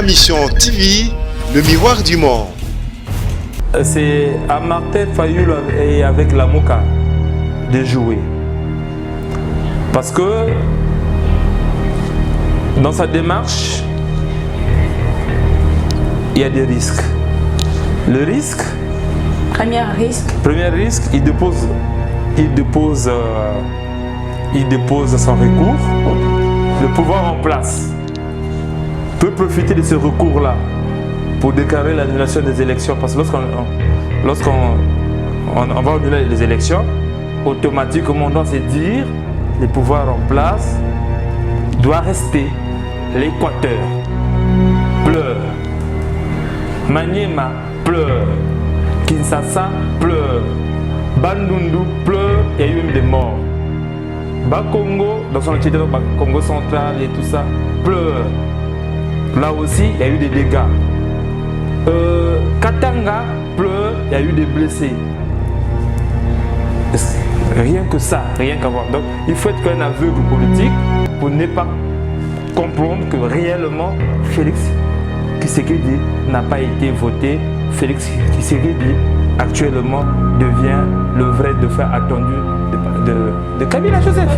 Mission TV, le miroir du monde. C'est à Martin Fayoul et avec la Moka de jouer. Parce que dans sa démarche, il y a des risques. Le risque, Premier risque, il dépose son recours. Le pouvoir en place peut profiter de ce recours-là pour déclarer l'annulation des élections. Parce que lorsqu'on va annuler les élections, automatiquement on doit se dire le pouvoir en place doit rester. L'Équateur pleure, Maniema pleure, Kinshasa pleure, Bandundu pleure, il y a eu même des morts. Bas-Congo, dans son entité, Congo central et tout ça, pleure. Là aussi, il y a eu des dégâts. Katanga pleure, il y a eu des blessés. Rien que ça, rien qu'à voir. Donc, il faut être un aveugle politique pour ne pas comprendre que réellement, Félix Tshisekedi n'a pas été voté. Félix Tshisekedi, actuellement, devient le vrai dauphin attendu de Kabila Joseph.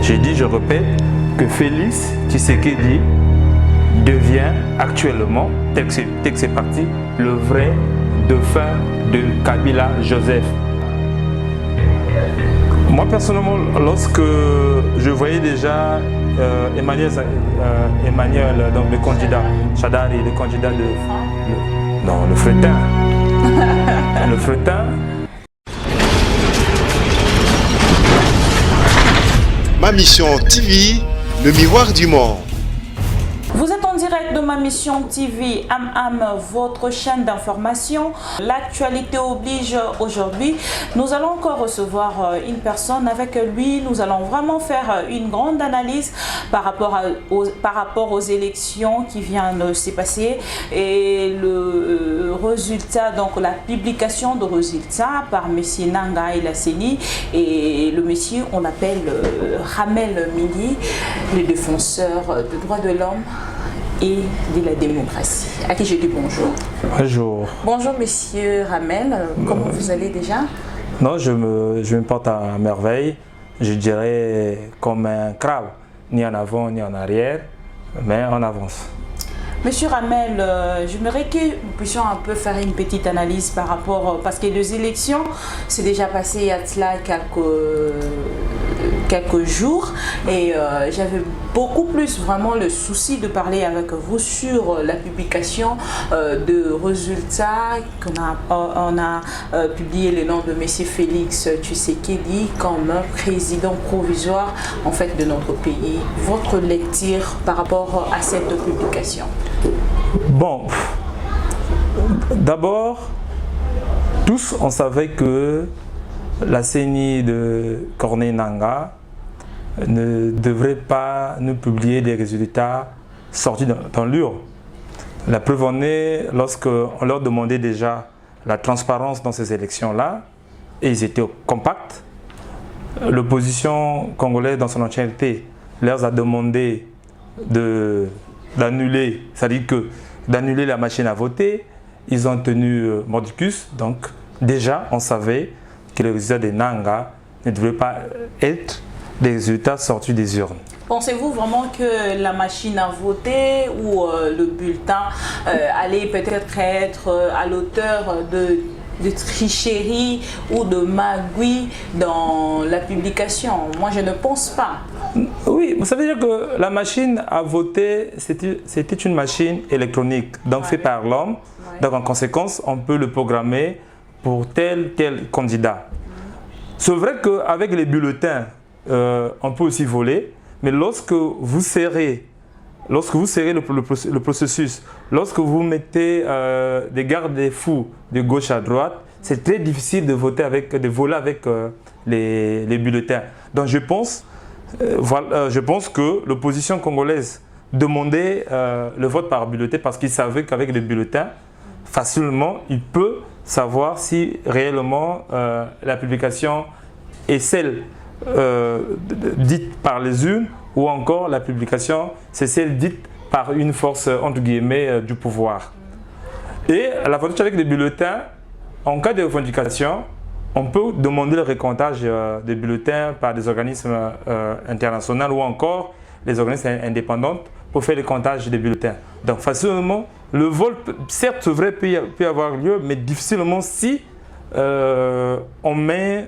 Je dis, je répète, que Félix Tshisekedi devient actuellement, tel que c'est parti, le vrai dauphin de Kabila Joseph. Moi personnellement, lorsque je voyais déjà Emmanuel, donc le candidat, Chadari, le candidat le Fretin, le Fretin. Ma Mission TV, le miroir du monde. Vous êtes en direct de Ma Mission TV, votre chaîne d'information. L'actualité oblige aujourd'hui. Nous allons encore recevoir une personne. Avec lui, nous allons vraiment faire une grande analyse par rapport aux élections qui viennent de se passer et le résultat, donc la publication de résultats par M. Nanga Elasseni et le monsieur, on l'appelle Ramel Mili, le défenseur des droits de l'homme et de la démocratie. À qui je dis bonjour. Bonjour. Bonjour monsieur Ramel, comment vous allez déjà? Non, je me porte à merveille. Je dirais comme un crabe, ni en avant ni en arrière, mais en avance. Monsieur Ramel, j'aimerais que nous puissions un peu faire une petite analyse par rapport, parce que les élections, c'est déjà passé il y a cela quelques jours et j'avais beaucoup plus vraiment le souci de parler avec vous sur la publication de résultats qu'on a publié le nom de M. Félix Tshisekedi comme président provisoire en fait de notre pays. Votre lecture par rapport à cette publication? Bon, d'abord, tous on savait que la CENI de Corneille Nangaa ne devrait pas nous publier des résultats sortis dans l'urne. La preuve en est lorsqu'on leur demandait déjà la transparence dans ces élections-là, et ils étaient compacts. L'opposition congolaise dans son entièreté leur a demandé d'annuler, c'est-à-dire que d'annuler la machine à voter. Ils ont tenu mordicus, donc déjà on savait que les résultats de Nangaa ne devraient pas être des résultats sortis des urnes. Pensez-vous vraiment que la machine à voter ou le bulletin allait peut-être être à l'auteur de tricherie ou de magouille dans la publication? Moi, je ne pense pas. Oui, ça veut dire que la machine à voter, c'était une machine électronique, donc faite par l'homme. Donc en conséquence, on peut le programmer pour tel candidat. C'est vrai qu'avec les bulletins, on peut aussi voler, mais lorsque vous serrez le processus, lorsque vous mettez des garde-fous de gauche à droite, c'est très difficile de voler avec les bulletins. Donc je pense que l'opposition congolaise demandait le vote par bulletin parce qu'il savait qu'avec les bulletins, facilement, il peut savoir si réellement la publication est celle dite par les urnes ou encore la publication, c'est celle dite par une force, entre guillemets, du pouvoir. Et l'avantage avec les bulletins, en cas de revendication, on peut demander le récomptage des bulletins par des organismes internationaux ou encore les organismes indépendants pour faire le comptage des bulletins. Donc facilement, le vol, certes, vrai, peut avoir lieu, mais difficilement si on met,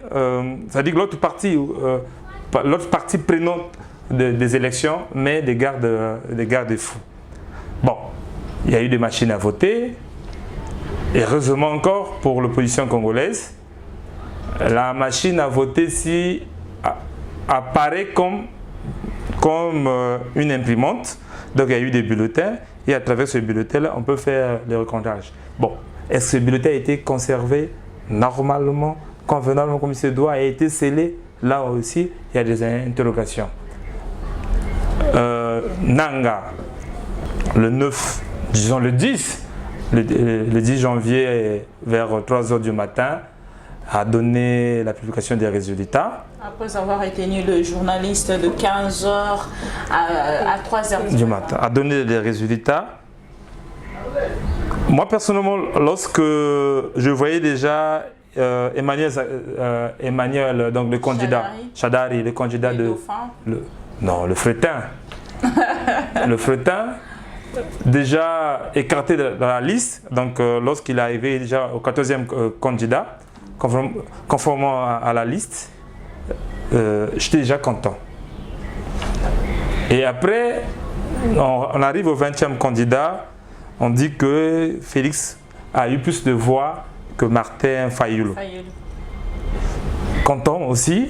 c'est-à-dire que l'autre partie prenante des élections met des garde-fous. Bon, il y a eu des machines à voter. Et heureusement encore pour l'opposition congolaise, la machine à voter ici apparaît comme une imprimante. Donc il y a eu des bulletins et à travers ce bulletin-là, on peut faire le recomptage. Bon, est-ce que ce bulletin a été conservé normalement, convenablement comme il se doit, a été scellé? Là aussi, il y a des interrogations. Nanga, le 9, disons le 10, le 10 janvier vers 3 h du matin, a donné la publication des résultats. Après avoir retenu le journaliste de 15 h à 3 h du matin. A donné les résultats. Moi personnellement, lorsque je voyais déjà Emmanuel, donc le candidat, Chadari, le candidat le Fretin. Le Fretin, déjà écarté de la liste, donc lorsqu'il est arrivé déjà au 14e candidat, conformément à la liste, j'étais déjà content. Et après, on arrive au 20e candidat, on dit que Félix a eu plus de voix que Martin Fayulu. Content aussi,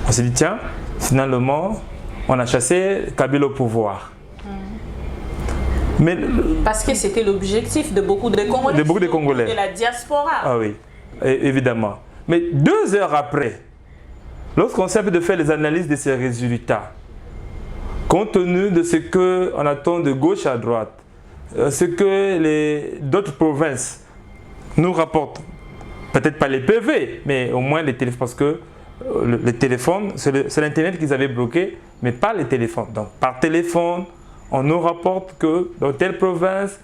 on s'est dit tiens, finalement, on a chassé Kabila au pouvoir. Mais, parce que c'était l'objectif de beaucoup de Congolais. De beaucoup de Congolais. De la diaspora. Ah oui, évidemment. Mais 2 heures après, lorsqu'on s'est de faire les analyses de ces résultats, compte tenu de ce qu'on attend de gauche à droite, ce que d'autres provinces nous rapportent, peut-être pas les PV, mais au moins les téléphones, parce que le téléphone, c'est l'Internet qu'ils avaient bloqué, mais pas les téléphones. Donc par téléphone, on nous rapporte que dans telle province,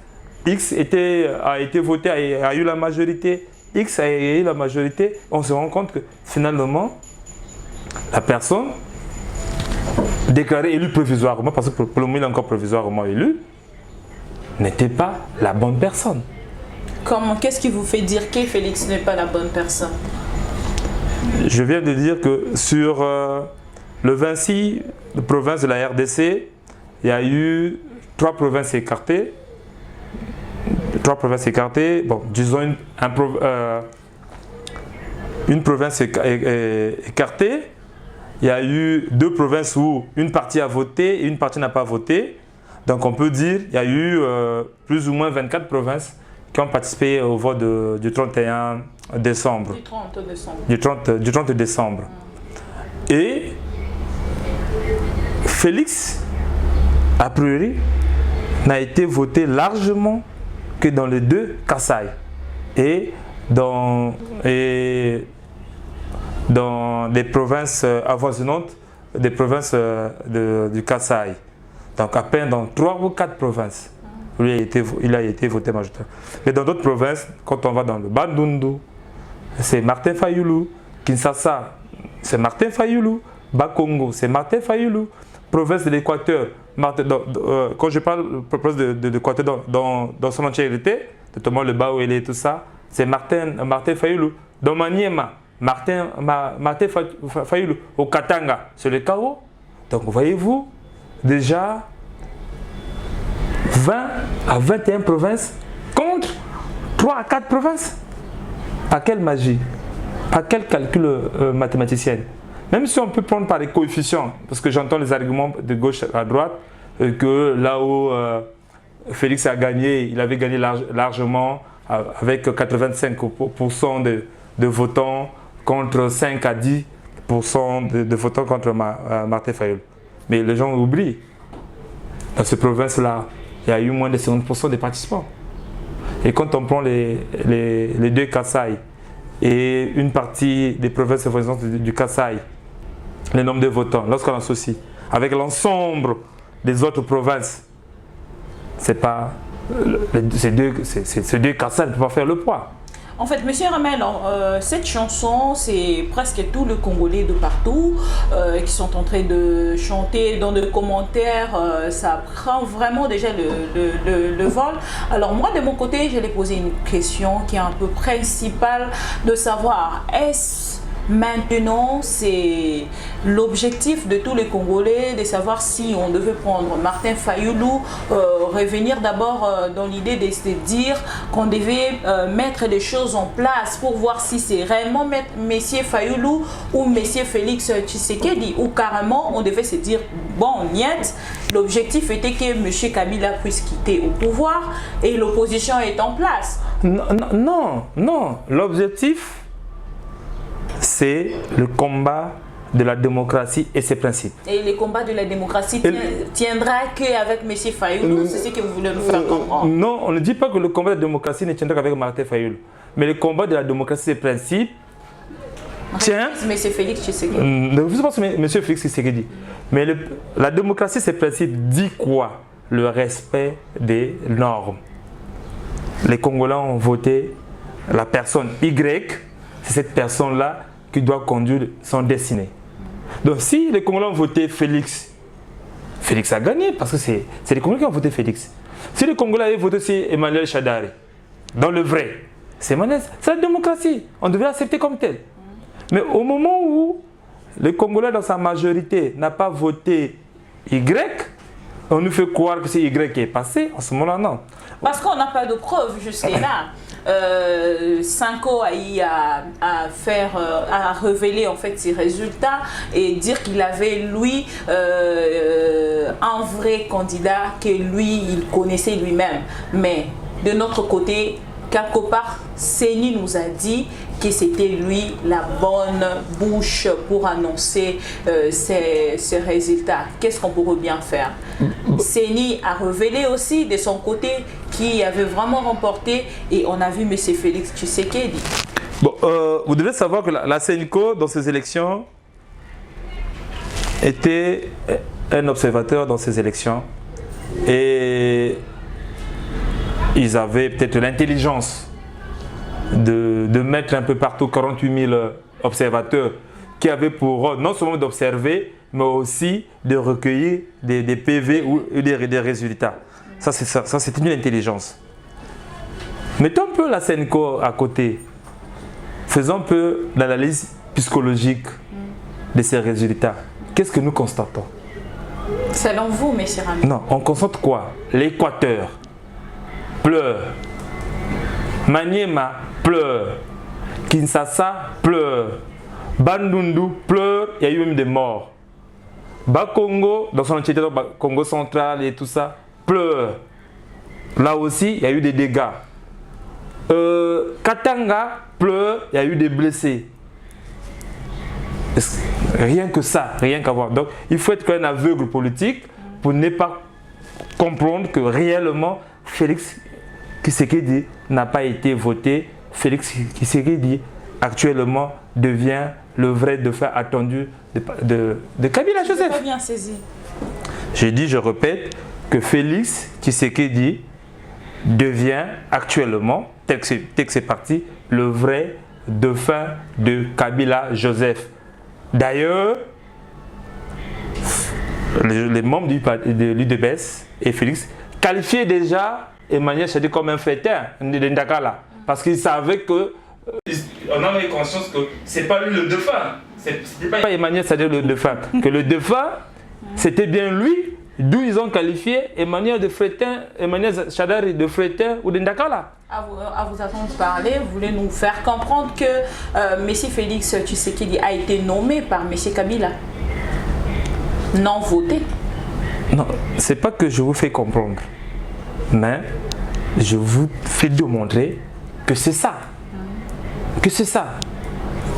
X a été voté, a eu la majorité, X a eu la majorité. On se rend compte que finalement, la personne déclarée élue provisoirement, parce que pour le moment il est encore provisoirement élu, n'était pas la bonne personne. Qu'est-ce qui vous fait dire que Félix n'est pas la bonne personne? Je viens de dire que sur le 26 provinces de la RDC, il y a eu 3 provinces écartées. 3 provinces écartées. Bon, disons une province écartée. Il y a eu 2 provinces où une partie a voté et une partie n'a pas voté. Donc on peut dire qu'il y a eu plus ou moins 24 provinces qui ont participé au vote du 31 décembre. Du 30 décembre. Du 30 décembre. Et Félix, a priori, n'a été voté largement que dans les 2 Kasaï et dans les provinces avoisinantes des provinces du Kasaï. Donc à peine dans 3 ou 4 provinces, il a été voté majoritaire. Mais dans d'autres provinces, quand on va dans le Bandundu, c'est Martin Fayulu. Kinshasa, c'est Martin Fayulu. Bakongo, c'est Martin Fayulu. Province de l'Équateur, quand je parle de l'Équateur dans son entièreté, notamment le Baouélé et tout ça, c'est Martin Fayulu. Dans Maniema, Martin Fayulu. Au Katanga, c'est le Kao. Donc voyez-vous, déjà 20 à 21 provinces contre 3 à 4 provinces. Par quelle magie? Par quel calcul mathématicien? Même si on peut prendre par les coefficients, parce que j'entends les arguments de gauche à droite, que là où Félix a gagné, il avait gagné largement avec 85% de votants contre 5 à 10% de votants contre Martin Fayulu. Mais les gens oublient, dans ces provinces-là, il y a eu moins de 50% des participants. Et quand on prend les 2 Kasaï et une partie des provinces voisines du Kasaï, le nombre de votants, lorsqu'on associe avec l'ensemble des autres provinces, c'est pas ces deux cassettes ne peuvent pas faire le poids. En fait, Monsieur Ramel, cette chanson, c'est presque tous les Congolais de partout qui sont en train de chanter dans les commentaires. Ça prend vraiment déjà le vol. Alors moi, de mon côté, je vais poser une question qui est un peu principale de savoir, est-ce maintenant, c'est l'objectif de tous les Congolais de savoir si on devait prendre Martin Fayoulou, revenir d'abord dans l'idée de se dire qu'on devait mettre les choses en place pour voir si c'est réellement Monsieur Fayoulou ou Monsieur Félix Tshisekedi, ou carrément on devait se dire bon, niet, l'objectif était que Monsieur Kabila puisse quitter au pouvoir et l'opposition est en place. Non, l'objectif, c'est le combat de la démocratie et ses principes. Et le combat de la démocratie tiendra qu'avec M. Fayoulou, c'est ce que vous voulez nous faire comprendre. Non, on ne dit pas que le combat de la démocratie ne tiendra qu'avec Martin Fayoulou. Mais le combat de la démocratie et ses principes tient... M. Félix Tshisekedi. Je pense que M. Félix Tshisekedi. Mais la démocratie et ses principes dit quoi? Le respect des normes. Les Congolais ont voté la personne Y. C'est cette personne-là qui doit conduire son destinée. Donc si les Congolais ont voté Félix, Félix a gagné parce que c'est les Congolais qui ont voté Félix. Si les Congolais avaient voté aussi Emmanuel Shadari, dans le vrai, c'est la démocratie. On devrait l'accepter comme tel. Mais au moment où les Congolais dans sa majorité n'a pas voté Y, on nous fait croire que c'est Y qui est passé. En ce moment-là, non. Parce qu'on n'a pas de preuves jusque-là. Sanko a eu à révéler en fait ses résultats et dire qu'il avait lui un vrai candidat que lui il connaissait lui-même. Mais de notre côté, quelque part, Seni nous a dit que c'était lui la bonne bouche pour annoncer ces résultats. Qu'est-ce qu'on pourrait bien faire? Seni a révélé aussi de son côté qui avait vraiment remporté et on a vu M. Félix Tshisekedi. Bon, vous devez savoir que la Senko, dans ces élections, était un observateur dans ces élections et ils avaient peut-être l'intelligence de mettre un peu partout 48 000 observateurs qui avaient pour rôle non seulement d'observer, mais aussi de recueillir des PV ou des résultats. Ça, c'est une intelligence. Mettons un peu la Senko à côté. Faisons un peu l'analyse psychologique de ces résultats. Qu'est-ce que nous constatons? Selon vous, M. Rami? Non, on constate quoi? L'Équateur pleure. Maniema pleure. Kinshasa pleure. Bandundu pleure. Il y a eu même des morts. Bas-Congo, dans son entièreté, Congo central et tout ça, pleure. Là aussi, il y a eu des dégâts. Katanga pleure. Il y a eu des blessés. Rien que ça, rien qu'à voir. Donc, il faut être un aveugle politique pour ne pas comprendre que réellement, Félix Tshisekedi n'a pas été voté. Félix Tshisekedi, actuellement, devient le vrai dauphin attendu de Kabila Joseph. Je n'ai pas bien saisi. Je dis, je répète, que Félix Tshisekedi devient actuellement, tel que c'est parti, le vrai dauphin de Kabila Joseph. D'ailleurs, les membres de l'UDPS et Félix qualifiaient déjà Emmanuel Shadari comme un fêteur de Ndakala parce qu'ils savaient que on avait conscience que c'est pas lui le dauphin, c'était pas Emmanuel Shadari le dauphin, que le dauphin c'était bien lui, d'où ils ont qualifié Emmanuel Shadari de fêteur ou de Ndakala. À vous attendre parler, vous voulez nous faire comprendre que M. Félix Tshisekedi a été nommé par M. Kabila, non voté. Non, c'est pas que je vous fais comprendre, mais je vous fais démontrer que c'est ça. Que c'est ça.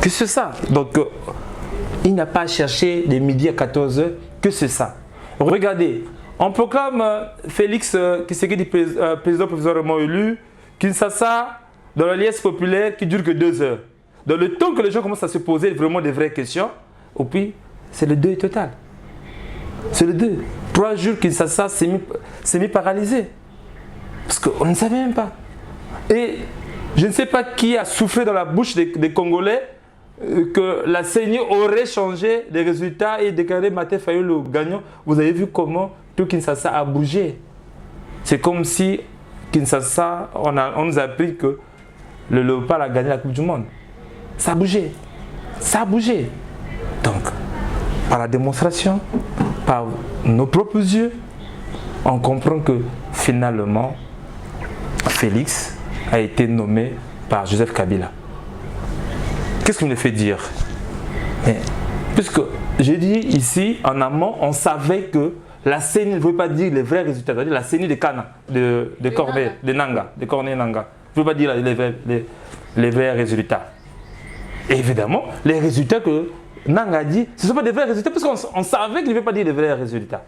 Que c'est ça. Donc, il n'a pas cherché de midi à 14h, que c'est ça. Regardez, on proclame Félix Tshisekedi président provisoirement élu, Kinshasa, dans la liesse populaire qui dure que 2 heures. Dans le temps que les gens commencent à se poser vraiment des vraies questions, et puis c'est le deuil total. C'est le deuil. 3 jours, Kinshasa s'est mis paralysé. Parce qu'on ne savait même pas. Et je ne sais pas qui a soufflé dans la bouche des Congolais que la CENI aurait changé les résultats et déclaré Martin Fayulu gagnant. Vous avez vu comment tout Kinshasa a bougé. C'est comme si Kinshasa, on nous a appris que le Léopard a gagné la Coupe du Monde. Ça a bougé. Ça a bougé. Donc, par la démonstration, par nos propres yeux, on comprend que finalement, Félix a été nommé par Joseph Kabila. Qu'est-ce qui me fait dire? Puisque j'ai dit ici, en amont, on savait que la CENI ne veut pas dire les vrais résultats, c'est-à-dire la CENI de Kana, de Corneille, de Nanga, de Corneille Nanga. Ne veut pas dire les vrais résultats. Et évidemment, les résultats que Nanga dit, ce ne sont pas des vrais résultats, parce qu'on savait qu'il ne veut pas dire les vrais résultats.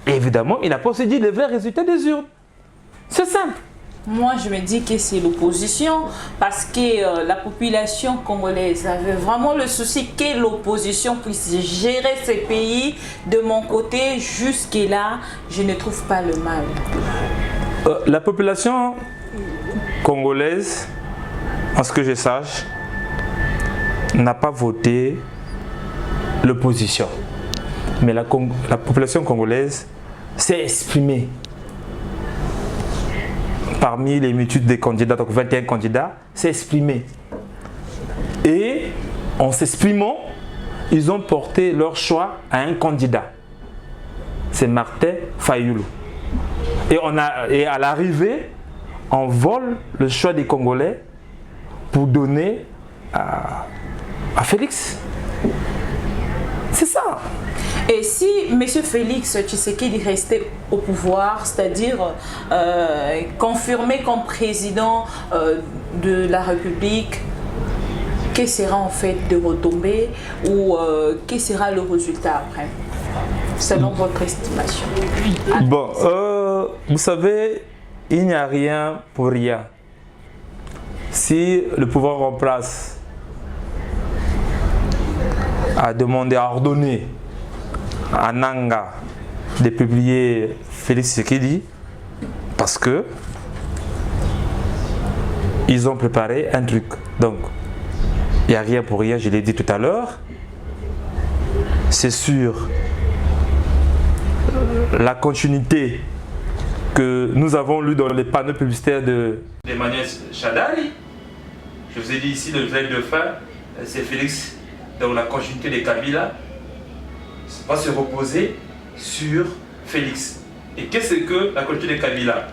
Et évidemment, il n'a pas aussi dit les vrais résultats des urnes. C'est simple. Moi, je me dis que c'est l'opposition parce que la population congolaise avait vraiment le souci que l'opposition puisse gérer ce pays. De mon côté, jusque-là, je ne trouve pas le mal. La population congolaise, en ce que je sache, n'a pas voté l'opposition. Mais la population congolaise s'est exprimée. Parmi les multitudes des candidats, donc 21 candidats, s'est exprimé. Et en s'exprimant, ils ont porté leur choix à un candidat. C'est Martin Fayulu. Et à l'arrivée, on vole le choix des Congolais pour donner à Félix. C'est ça. Et si M. Félix Tshisekedi restait au pouvoir, c'est-à-dire confirmé comme président de la République, que sera en fait de retombées ou quel sera le résultat après, selon votre estimation? Bon, vous savez, il n'y a rien pour rien. Si le pouvoir en place a demandé, a ordonné à Nanga de publier Félix Tshisekedi, parce que ils ont préparé un truc. Donc, il n'y a rien pour rien, je l'ai dit tout à l'heure. C'est sur la continuité que nous avons lu dans les panneaux publicitaires d'Emmanuel Shadari. Je vous ai dit ici, le grec de fin, c'est Félix, dans la continuité de Kabila, va se reposer sur Félix. Et qu'est-ce que la continuité de Kabila?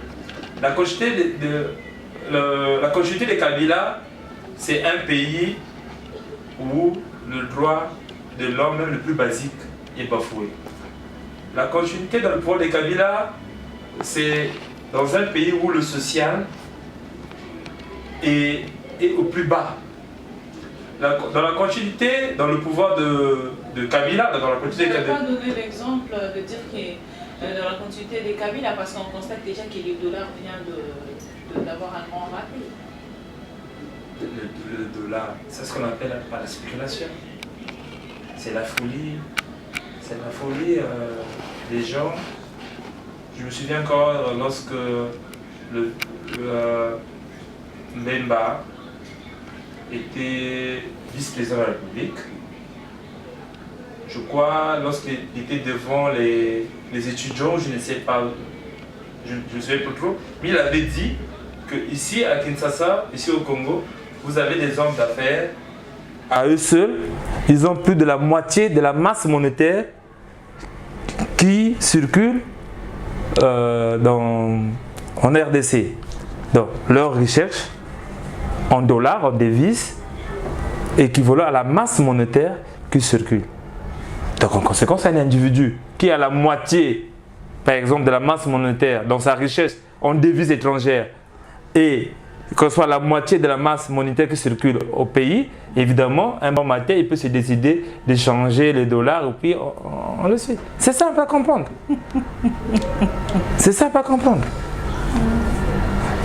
La continuité de Kabila, c'est un pays où le droit de l'homme, même le plus basique, est bafoué. La continuité dans le pouvoir de Kabila, c'est dans un pays où le social est au plus bas. Dans la continuité, dans le pouvoir de Kabila, dans la continuité de Kabila. Je ne vais pas donner l'exemple de dire que dans la continuité de Kabila, parce qu'on constate déjà que le dollar vient d'avoir un grand raté. Le dollar, c'est ce qu'on appelle la spéculation. C'est la folie. C'est la folie des gens. Je me souviens encore lorsque Mbemba était vice-président de la République. Je crois, lorsqu'il était devant les étudiants, je ne sais pas, je ne sais pas trop, mais il avait dit qu'ici à Kinshasa, ici au Congo, vous avez des hommes d'affaires. À eux seuls, ils ont plus de la moitié de la masse monétaire qui circule en RDC. Donc, leur recherche en dollars, en devises, équivalent à la masse monétaire qui circule. Donc, en conséquence, un individu qui a la moitié, par exemple, de la masse monétaire dans sa richesse en devises étrangères et que ce soit la moitié de la masse monétaire qui circule au pays, évidemment, un bon matin, il peut se décider d'échanger les dollars et puis on le suit. C'est simple à comprendre. C'est simple à comprendre.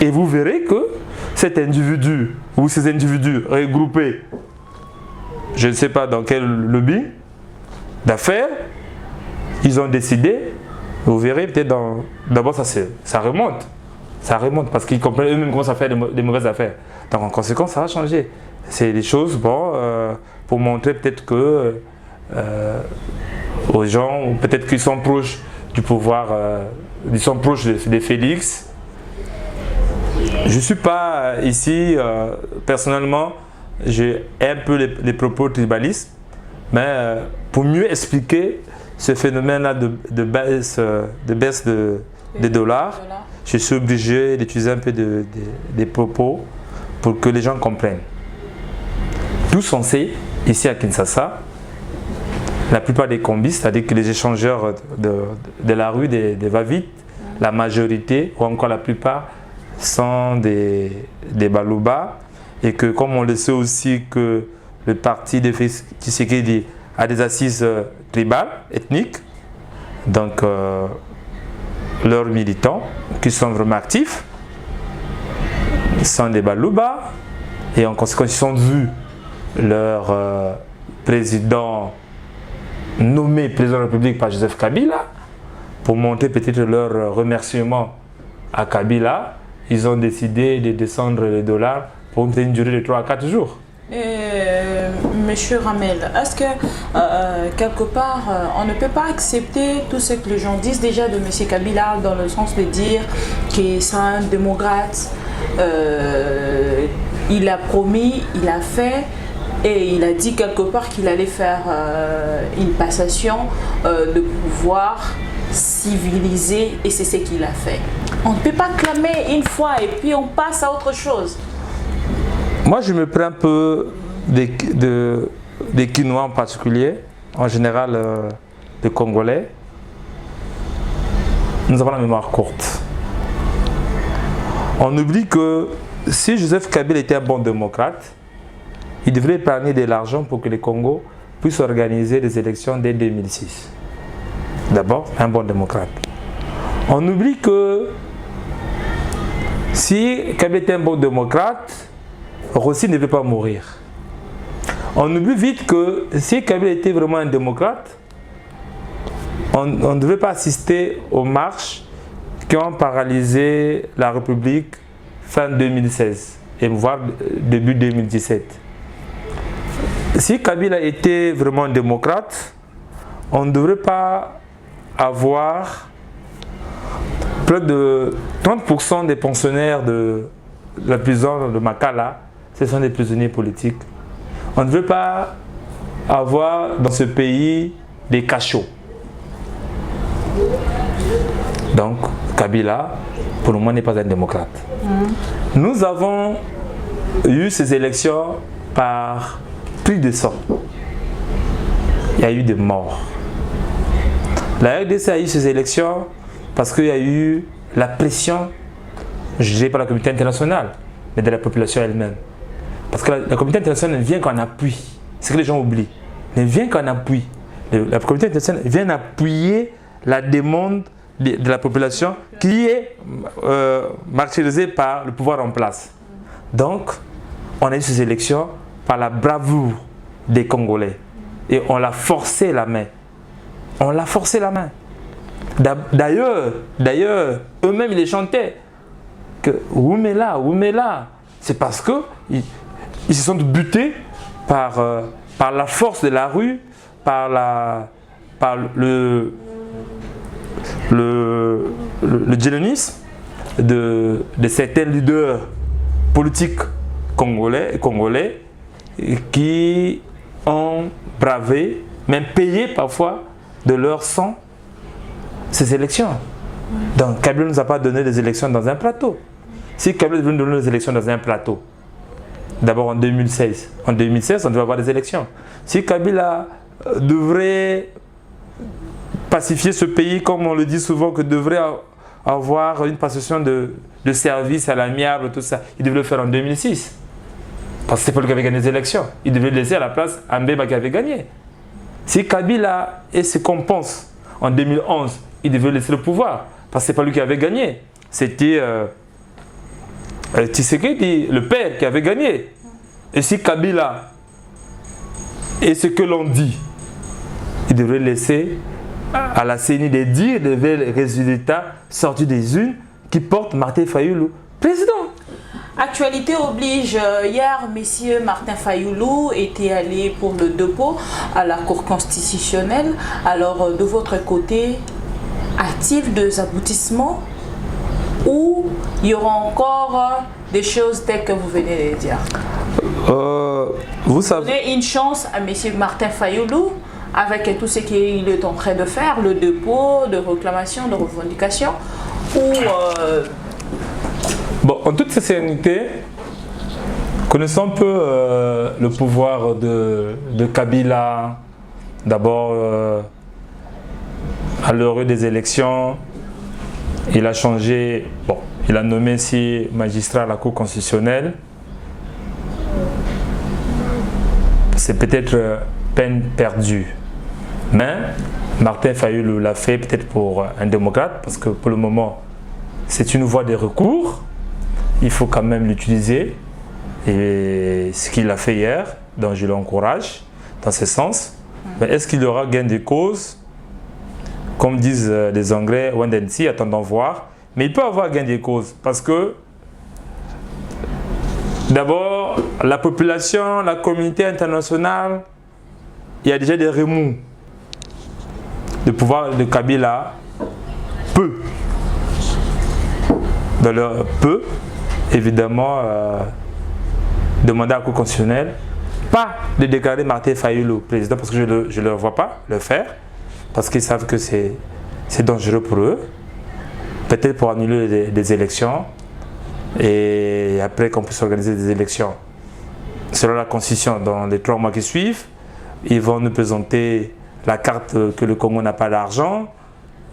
Et vous verrez que cet individu ou ces individus regroupés, je ne sais pas dans quel lobby d'affaires, ils ont décidé, vous verrez peut-être d'abord ça remonte. ça remonte parce qu'ils comprennent eux-mêmes comment ça fait des mauvaises affaires. Donc en conséquence, ça va changer. C'est des choses, pour montrer peut-être que aux gens, ou peut-être qu'ils sont proches du pouvoir, ils sont proches de Félix. Je ne suis pas ici, personnellement, j'ai un peu les propos tribalistes, mais pour mieux expliquer ce phénomène-là de baisse des dollars, je suis obligé d'utiliser un peu des propos pour que les gens comprennent. Tous on sait, ici à Kinshasa, la plupart des combis, c'est-à-dire que les échangeurs de la rue, des va-vite, la majorité, ou encore la plupart, sont des Baluba, et que comme on le sait aussi que le parti de Félix Tshisekedi a des assises tribales, ethniques, donc leurs militants, qui sont vraiment actifs, sont des Baluba, et en conséquence ils ont vu leur président nommé président de la République par Joseph Kabila, pour montrer peut-être leur remerciement à Kabila, ils ont décidé de descendre les dollars pour une durée de 3 à 4 jours. Monsieur Ramel, est-ce que quelque part on ne peut pas accepter tout ce que les gens disent déjà de monsieur Kabila dans le sens de dire que c'est un démocrate, il a promis, il a fait et il a dit quelque part qu'il allait faire une passation de pouvoir civilisé et c'est ce qu'il a fait. On ne peut pas clamer une fois et puis on passe à autre chose. Moi, je me prends un peu des Quinois en particulier, en général des Congolais. Nous avons la mémoire courte. On oublie que si Joseph Kabila était un bon démocrate, il devrait épargner de l'argent pour que le Congo puisse organiser des élections dès 2006. D'abord, un bon démocrate. On oublie que si Kabila était un bon démocrate, Rossi ne veut pas mourir. On oublie vite que si Kabila était vraiment un démocrate, on ne devait pas assister aux marches qui ont paralysé la République fin 2016 et voire début 2017. Si Kabila était vraiment un démocrate, on ne devrait pas avoir près de 30% des pensionnaires de la prison de Makala, ce sont des prisonniers politiques. On ne veut pas avoir dans ce pays des cachots. Donc, Kabila, pour le moment, n'est pas un démocrate. Nous avons eu ces élections par plus de sang. Il y a eu des morts. La RDC a eu ces élections parce qu'il y a eu la pression, je dirais pas la communauté internationale, mais de la population elle-même. Parce que la communauté internationale ne vient qu'en appui. C'est ce que les gens oublient. Ne vient qu'en appui. La communauté internationale vient appuyer la demande de la population qui est martyrisée par le pouvoir en place. Donc, on a eu ces élections par la bravoure des Congolais. Et on l'a forcé la main. On l'a forcé la main. D'ailleurs, eux-mêmes, ils les chantaient. Que Oumela. C'est parce qu'ils se sont butés par la force de la rue, par le djihadisme de certains leaders politiques congolais qui ont bravé, même payé parfois de leur sang ces élections. Donc Kabila ne nous a pas donné des élections dans un plateau. Si Kabila devait nous donner des élections dans un plateau, d'abord en 2016. En 2016, on devait avoir des élections. Si Kabila devrait pacifier ce pays, comme on le dit souvent, que devrait avoir une passation de service à l'amiable, tout ça, il devait le faire en 2006. Parce que c'est pas lui qui avait gagné les élections. Il devait laisser à la place Mbemba qui avait gagné. Si Kabila et ce qu'on pense en 2011, il devait laisser le pouvoir. Parce que c'est pas lui qui avait gagné. C'était Tshisekedi, le père, qui avait gagné. Et si Kabila est ce que l'on dit, il devrait laisser à la CENI de dire les résultats sortis des urnes qui porte Martin Fayoulou président. Actualité oblige, hier, messieurs Martin Fayoulou était allé pour le dépôt à la Cour constitutionnelle. Alors, de votre côté, a-t-il des aboutissements ou il y aura encore des choses telles que vous venez de dire? Vous savez... Donnez une chance à messieurs Martin Fayoulou avec tout ce qu'il est en train de faire, le dépôt de réclamation, de revendication, ou... Bon, en toute sincérité, connaissant un peu le pouvoir de Kabila, d'abord à l'heure des élections, il a changé, bon, il a nommé ici magistrat à la Cour constitutionnelle. C'est peut-être peine perdue. Mais Martin Fayoulou l'a fait peut-être pour un démocrate, parce que pour le moment, c'est une voie de recours. Il faut quand même l'utiliser. Et ce qu'il a fait hier, donc je l'encourage dans ce sens. Mais est-ce qu'il y aura gain de cause? Comme disent les Anglais, wait and see, attendons voir. Mais il peut avoir gain de cause parce que d'abord, la population, la communauté internationale, il y a déjà des remous. Le pouvoir de Kabila peut, évidemment, demander à la Cour constitutionnelle pas de déclarer Martin Fayoulou président parce que je ne le vois pas le faire, parce qu'ils savent que c'est dangereux pour eux, peut-être pour annuler des élections et après qu'on puisse organiser des élections. Selon la Constitution, dans les 3 mois qui suivent, ils vont nous présenter la carte que le Congo n'a pas d'argent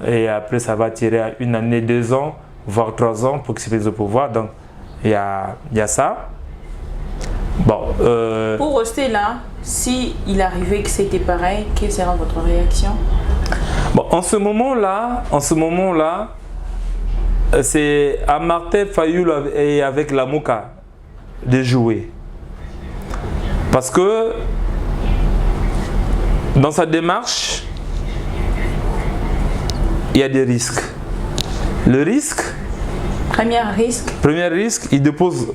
et après ça va tirer à 1 année, 2 ans, voire 3 ans pour qu'ils se prennent au pouvoir. Donc il y a ça. Bon, pour rester là, si il arrivait que c'était pareil, quelle sera votre réaction? Bon, en ce moment-là, c'est à Martin Fayoulou et avec la Mouka de jouer. Parce que dans sa démarche, il y a des risques. Le risque... Premier risque, il dépose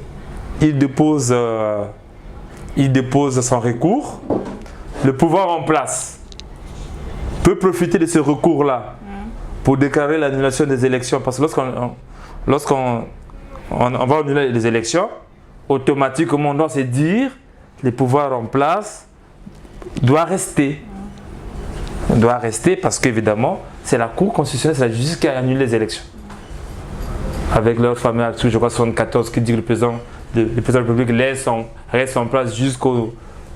son recours. Le pouvoir en place peut profiter de ce recours-là pour déclarer l'annulation des élections. Parce que lorsqu'on va annuler les élections, automatiquement on doit se dire que le pouvoir en place doit rester. Doit rester parce qu'évidemment, c'est la Cour constitutionnelle, c'est la justice qui a annulé les élections. Avec leur fameux article, je crois 74, qui dit que le président de la République reste en place jusqu'à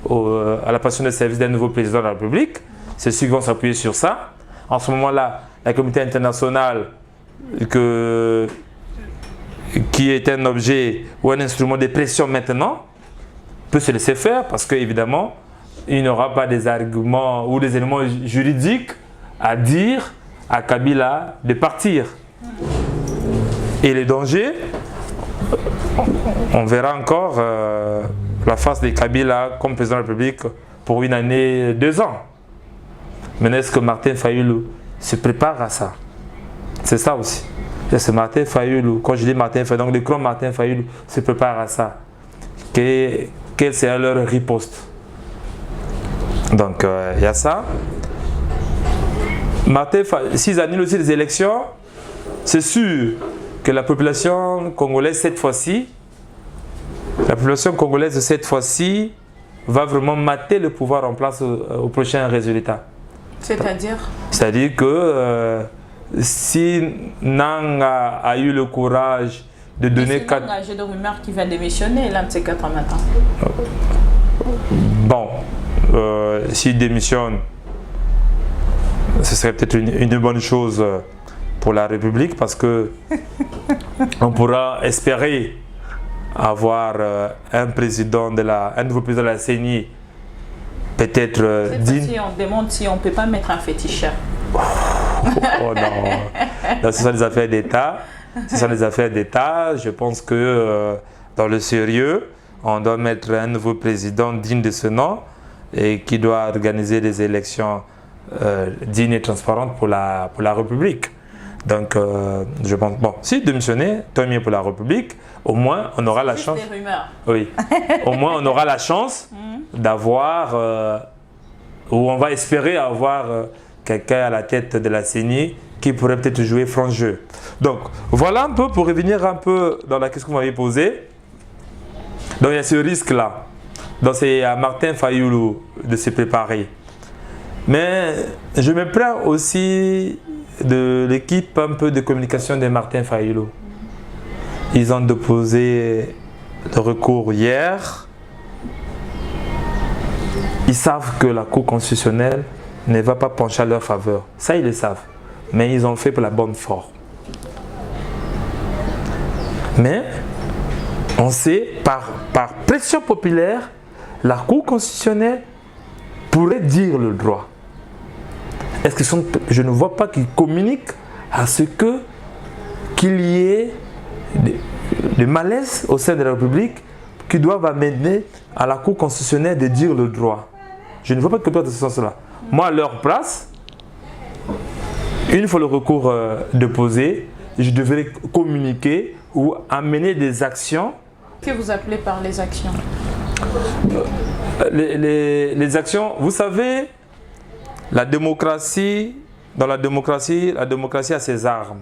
la passation de service d'un nouveau président de la République. C'est ceux qui vont s'appuyer sur ça. En ce moment-là, la communauté internationale, qui est un objet ou un instrument de pression maintenant, peut se laisser faire parce qu'évidemment, il n'y aura pas des arguments ou des éléments juridiques à dire à Kabila de partir. Et les dangers, on verra encore la face de Kabila comme président de la République pour 1 année, 2 ans. Mais est-ce que Martin Fayoulou se prépare à ça? C'est ça aussi. C'est Martin Fayoulou, quand je dis Martin Fayoulou, donc le grand Martin Fayoulou se prépare à ça. Quelle sera leur riposte? Donc il y a ça. S'ils annulent aussi les élections, c'est sûr que la population congolaise cette fois-ci, va vraiment mater le pouvoir en place au prochain résultat. C'est-à-dire? C'est-à-dire que si Nanga a eu le courage de donner... J'ai de rumeurs qui vient démissionner l'un de ces 4 matins. Bon, s'il démissionne, ce serait peut-être une bonne chose pour la République parce que on pourra espérer avoir un nouveau président de la CENI peut-être digne. Si on demande si on ne peut pas mettre un féticheur. Oh non, ce sont des affaires d'État. Je pense que dans le sérieux, on doit mettre un nouveau président digne de ce nom et qui doit organiser des élections dignes et transparentes pour la République. Donc, je pense, bon, si démissionner, tant mieux pour la République, au moins on aura la chance. Des rumeurs. Oui, au moins on aura la chance d'avoir, ou on va espérer avoir quelqu'un à la tête de la CENI qui pourrait peut-être jouer franc jeu. Donc, voilà un peu pour revenir un peu dans la question que vous m'avez posée. Donc, il y a ce risque-là. Donc, c'est à Martin Fayulu de se préparer. Mais je me plains aussi de l'équipe un peu de communication de Martin Fayulu. Ils ont déposé le recours hier. Ils savent que la Cour constitutionnelle ne va pas pencher à leur faveur. Ça, ils le savent. Mais ils ont fait pour la bonne forme. Mais on sait, par pression populaire, la Cour constitutionnelle pourrait dire le droit. Est-ce que je ne vois pas qu'ils communiquent à ce qu'il y ait des malaises au sein de la République qui doivent amener à la Cour constitutionnelle de dire le droit. Je ne vois pas que dans ce sens-là. Moi, à leur place, une fois le recours déposé, je devrais communiquer ou amener des actions. Que vous appelez par les actions? Les actions, vous savez, la démocratie, dans la démocratie a ses armes.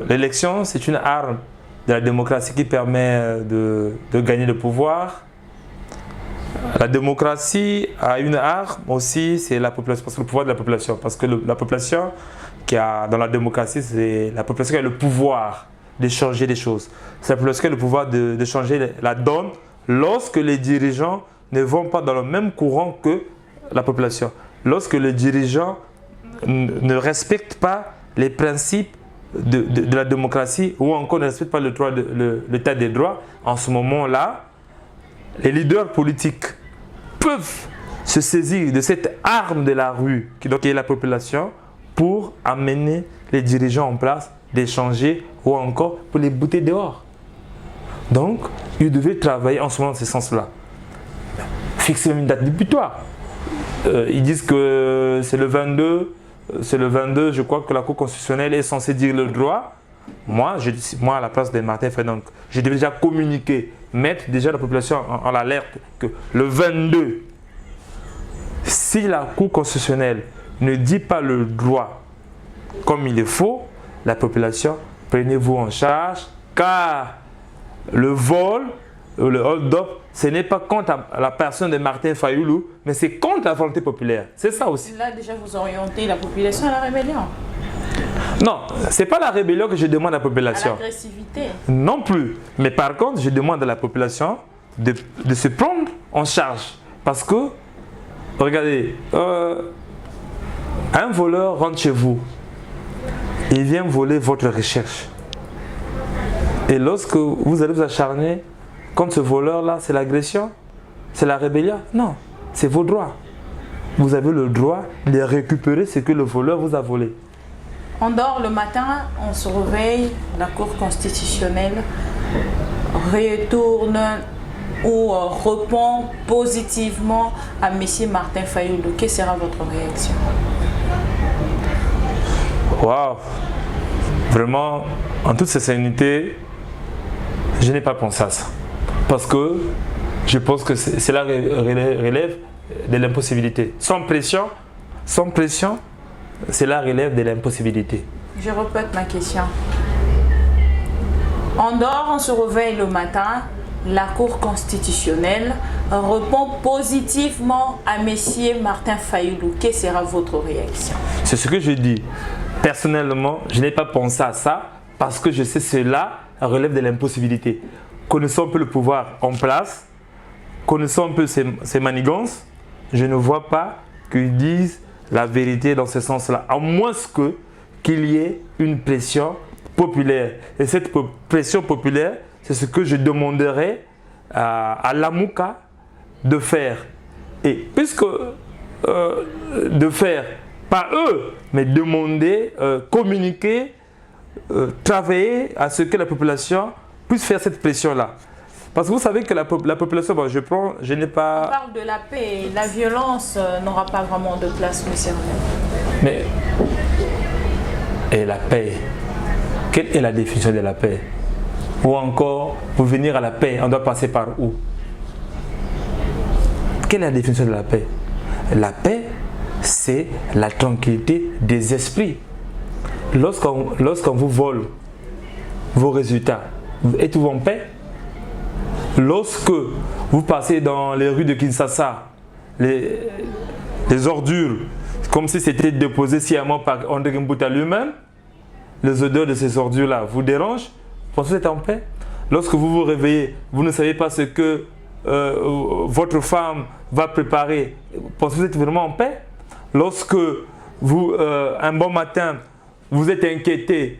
L'élection, c'est une arme de la démocratie qui permet de gagner le pouvoir. La démocratie a une arme aussi, c'est la population, parce que le pouvoir de la population. Parce que la population dans la démocratie, c'est la population qui a le pouvoir de changer des choses. C'est la population qui a le pouvoir de changer la donne lorsque les dirigeants ne vont pas dans le même courant que la population. Lorsque les dirigeants ne respectent pas les principes de la démocratie ou encore ne respectent pas l'état des droits, en ce moment-là, les leaders politiques peuvent se saisir de cette arme de la rue, qui est la population, pour amener les dirigeants en place, d'échanger ou encore pour les bouter dehors. Donc, ils devaient travailler en ce moment dans ce sens-là. Fixer même une date butoir. Ils disent que c'est le 22, je crois que la Cour constitutionnelle est censée dire le droit. Moi, à la place de Martin Fayulu, donc, je devais déjà communiquer, mettre déjà la population en alerte que le 22, si la Cour constitutionnelle ne dit pas le droit comme il le faut, la population, prenez-vous en charge, car le vol, le hold-up, ce n'est pas contre la personne de Martin Fayulu, mais c'est contre la volonté populaire. C'est ça aussi. Là, déjà, vous orientez la population à la rébellion. Non, ce n'est pas la rébellion que je demande à la population. À l'agressivité. Non plus. Mais par contre, je demande à la population de se prendre en charge. Parce que, regardez, un voleur rentre chez vous. Il vient voler votre recherche. Et lorsque vous allez vous acharner contre ce voleur-là, c'est l'agression? C'est la rébellion? Non, c'est vos droits. Vous avez le droit de récupérer ce que le voleur vous a volé. On dort le matin, on se réveille, la Cour constitutionnelle retourne ou répond positivement à M. Martin Fayulu. Quelle sera votre réaction? Waouh! Vraiment, en toute sincérité, je n'ai pas pensé à ça. Parce que je pense que cela relève de l'impossibilité. Sans pression, cela relève de l'impossibilité. Je répète ma question. On dort, on se réveille le matin, la Cour constitutionnelle répond positivement à M. Martin Fayulu. Quelle sera votre réaction? C'est ce que je dis. Personnellement, je n'ai pas pensé à ça parce que je sais que cela relève de l'impossibilité. Connaissant un peu le pouvoir en place, connaissant un peu ses manigances, je ne vois pas qu'ils disent la vérité dans ce sens-là, à moins qu'il y ait une pression populaire. Et cette pression populaire, c'est ce que je demanderais à l'AMUCA de faire. Et puisque de faire, pas eux, mais demander, communiquer, travailler à ce que la population puisse faire cette pression-là. Parce que vous savez que la population, bon, je n'ai pas... On parle de la paix, la violence n'aura pas vraiment de place, monsieur. Mais et la paix. Quelle est la définition de la paix? Ou encore, pour venir à la paix, on doit passer par où? Quelle est la définition de la paix? La paix, c'est la tranquillité des esprits. Lorsqu'on vous vole vos résultats, êtes-vous en paix? Lorsque vous passez dans les rues de Kinshasa, les ordures, comme si c'était déposé sciemment par André Mbuta lui-même, les odeurs de ces ordures-là vous dérangent? Pensez que vous êtes en paix? Lorsque vous vous réveillez, vous ne savez pas ce que votre femme va préparer, pensez que vous êtes vraiment en paix? Lorsque vous, un bon matin, vous êtes inquiété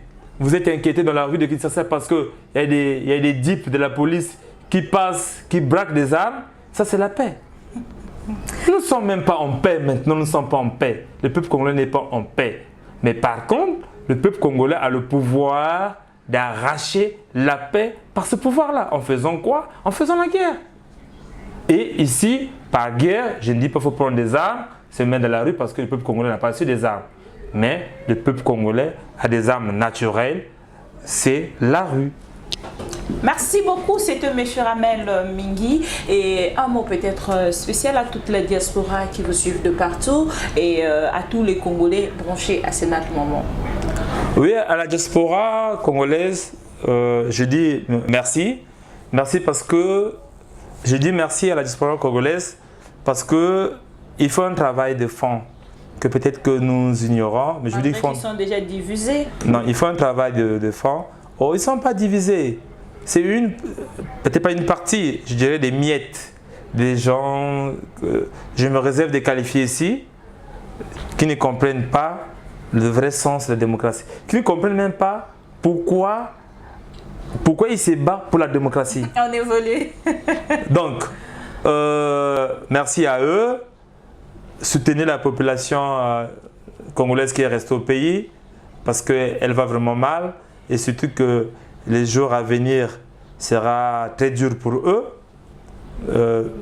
dans la rue de Kinshasa parce qu'il y a des jeeps de la police qui passent, qui braquent des armes, ça c'est la paix. Nous ne sommes même pas en paix maintenant, nous ne sommes pas en paix. Le peuple congolais n'est pas en paix. Mais par contre, le peuple congolais a le pouvoir d'arracher la paix par ce pouvoir-là. En faisant quoi? En faisant la guerre. Et ici, par guerre, je ne dis pas qu'il faut prendre des armes, se mettre dans la rue parce que le peuple congolais n'a pas reçu des armes. Mais le peuple congolais a des armes naturelles, c'est la rue. Merci beaucoup, c'était M. Ramel Mingui. Et un mot peut-être spécial à toute la diaspora qui vous suivent de partout et à tous les Congolais branchés à ce moment. Oui, à la diaspora congolaise, je dis merci. Merci parce que, je dis merci à la diaspora congolaise parce qu'il faut un travail de fond que peut-être que nous ignorons. Mais je dis qu'ils sont déjà divisés. Non, il faut un travail de fond. Oh, ils ne sont pas divisés. C'est peut-être pas une partie, je dirais des miettes, des gens que je me réserve de qualifier ici, qui ne comprennent pas le vrai sens de la démocratie, qui ne comprennent même pas pourquoi ils se battent pour la démocratie. On évolue. Donc, merci à eux. Soutenez la population congolaise qui est restée au pays parce qu'elle va vraiment mal et surtout que les jours à venir sera très dur pour eux.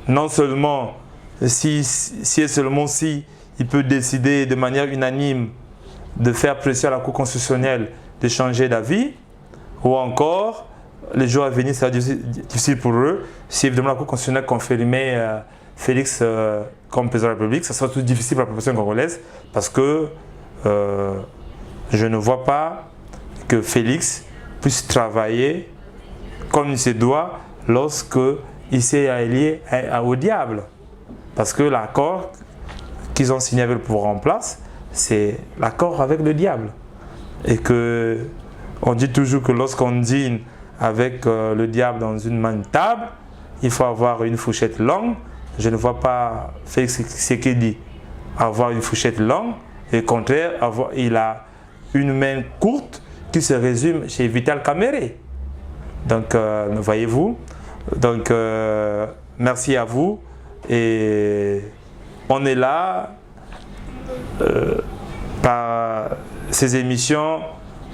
Non seulement si il peut décider de manière unanime de faire pression à la Cour constitutionnelle de changer d'avis, ou encore les jours à venir sera difficile pour eux si évidemment la Cour constitutionnelle confirmait Félix comme président de la République. Ça sera tout difficile pour la population congolaise parce que je ne vois pas que Félix puisse travailler comme il se doit lorsqu'il s'est allié au diable. Parce que l'accord qu'ils ont signé avec le pouvoir en place, c'est l'accord avec le diable. Et que on dit toujours que lorsqu'on dîne avec le diable dans une même table, il faut avoir une fourchette longue. Je ne vois pas Félix Tshisekedi avoir une fourchette longue. Et au contraire, il a une main courte qui se résume chez Vital Kamerhe. Donc, voyez-vous. Donc, merci à vous. Et on est là par ces émissions.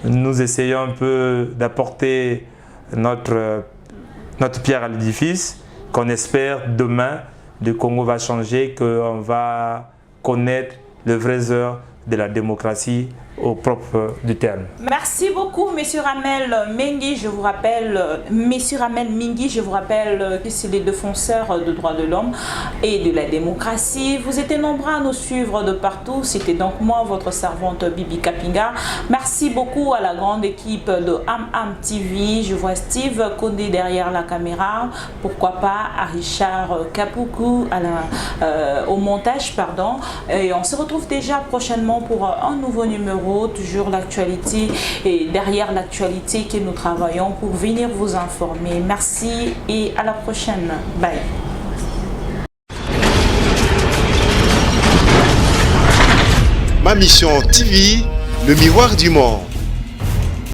Nous essayons un peu d'apporter notre pierre à l'édifice, qu'on espère demain, le Congo va changer, qu'on va connaître les vraies heures de la démocratie au propre du terme. Merci beaucoup, M. Ramel Mingui. Je vous rappelle, que c'est les défenseurs des droits de l'homme et de la démocratie. Vous étiez nombreux à nous suivre de partout. C'était donc moi, votre servante Bibi Kapinga. Merci beaucoup à la grande équipe de Am TV. Je vois Steve Kondé derrière la caméra. Pourquoi pas à Richard Kapuku au montage, pardon. Et on se retrouve déjà prochainement pour un nouveau numéro. Toujours l'actualité et derrière l'actualité que nous travaillons pour venir vous informer. Merci et à la prochaine. Bye. Ma mission TV, le miroir du monde.